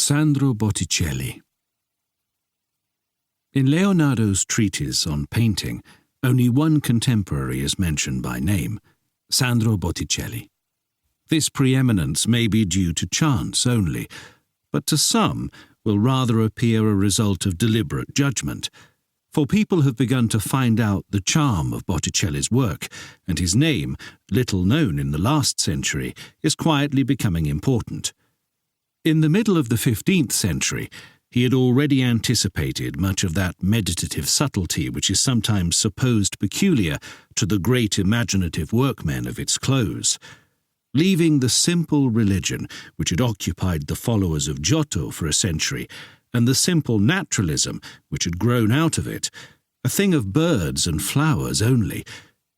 Sandro Botticelli. In Leonardo's treatise on painting, only one contemporary is mentioned by name, Sandro Botticelli. This preeminence may be due to chance only, but to some will rather appear a result of deliberate judgment, for people have begun to find out the charm of Botticelli's work, and his name, little known in the last century, is quietly becoming important. In the middle of the 15th century, he had already anticipated much of that meditative subtlety which is sometimes supposed peculiar to the great imaginative workmen of its close. Leaving the simple religion which had occupied the followers of Giotto for a century, and the simple naturalism which had grown out of it, a thing of birds and flowers only,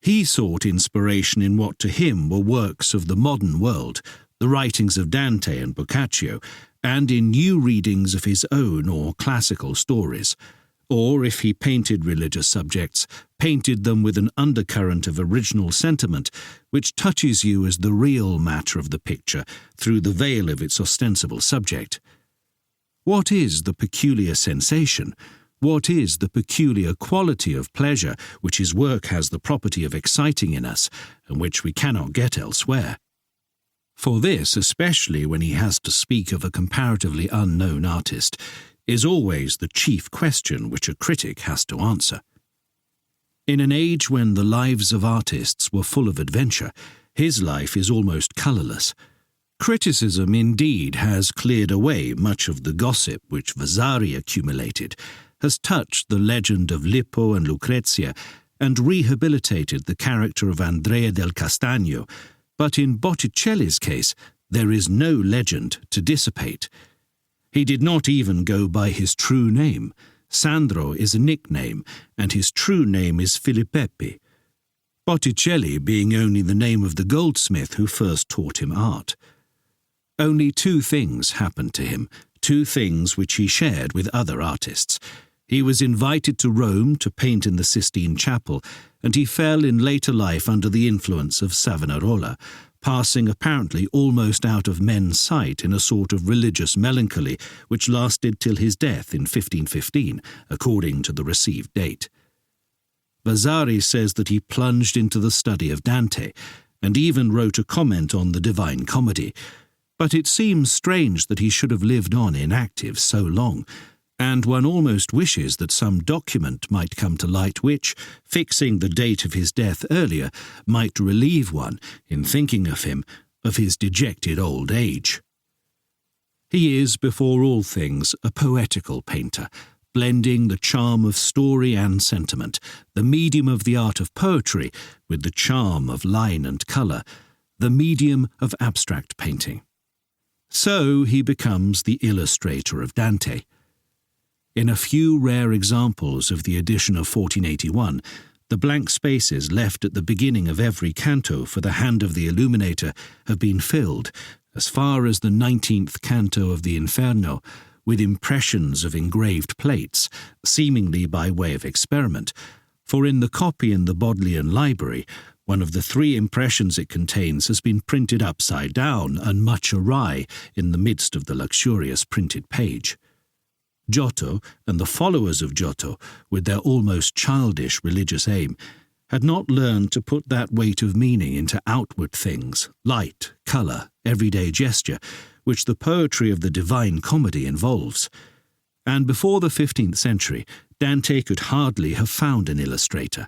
he sought inspiration in what to him were works of the modern world, the writings of Dante and Boccaccio, and in new readings of his own or classical stories, or, if he painted religious subjects, painted them with an undercurrent of original sentiment which touches you as the real matter of the picture through the veil of its ostensible subject. What is the peculiar sensation? What is the peculiar quality of pleasure which his work has the property of exciting in us, and which we cannot get elsewhere? For this, especially when he has to speak of a comparatively unknown artist, is always the chief question which a critic has to answer. In an age when the lives of artists were full of adventure, his life is almost colourless. Criticism indeed has cleared away much of the gossip which Vasari accumulated, has touched the legend of Lippo and Lucrezia, and rehabilitated the character of Andrea del Castagno, but in Botticelli's case there is no legend to dissipate. He did not even go by his true name. Sandro is a nickname, and his true name is Filippepi, Botticelli being only the name of the goldsmith who first taught him art. Only two things happened to him, two things which he shared with other artists. He was invited to Rome to paint in the Sistine Chapel, and he fell in later life under the influence of Savonarola, passing apparently almost out of men's sight in a sort of religious melancholy which lasted till his death in 1515, according to the received date. Vasari says that he plunged into the study of Dante, and even wrote a comment on the Divine Comedy, but it seems strange that he should have lived on inactive so long, and one almost wishes that some document might come to light which, fixing the date of his death earlier, might relieve one, in thinking of him, of his dejected old age. He is, before all things, a poetical painter, blending the charm of story and sentiment, the medium of the art of poetry with the charm of line and colour, the medium of abstract painting. So he becomes the illustrator of Dante. In a few rare examples of the edition of 1481, the blank spaces left at the beginning of every canto for the hand of the illuminator have been filled, as far as the 19th canto of the Inferno, with impressions of engraved plates, seemingly by way of experiment, for in the copy in the Bodleian Library, one of the three impressions it contains has been printed upside down and much awry in the midst of the luxurious printed page. Giotto and the followers of Giotto, with their almost childish religious aim, had not learned to put that weight of meaning into outward things, light, colour, everyday gesture, which the poetry of the Divine Comedy involves. And before the 15th century, Dante could hardly have found an illustrator.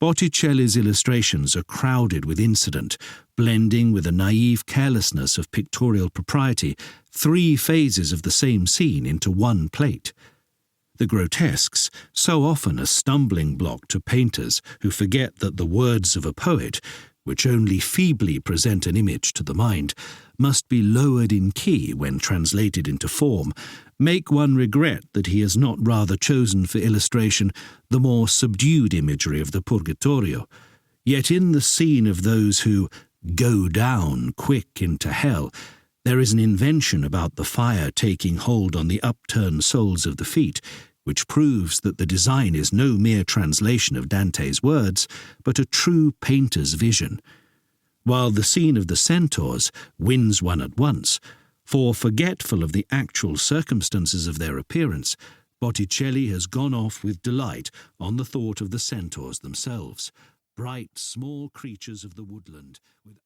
Botticelli's illustrations are crowded with incident, blending with a naive carelessness of pictorial propriety three phases of the same scene into one plate. The grotesques, so often a stumbling block to painters who forget that the words of a poet, which only feebly present an image to the mind, must be lowered in key when translated into form, make one regret that he has not rather chosen for illustration the more subdued imagery of the Purgatorio. Yet in the scene of those who go down quick into hell, there is an invention about the fire taking hold on the upturned soles of the feet, which proves that the design is no mere translation of Dante's words, but a true painter's vision. While the scene of the centaurs wins one at once, For, forgetful of the actual circumstances of their appearance, Botticelli has gone off with delight on the thought of the centaurs themselves, bright small creatures of the woodland, with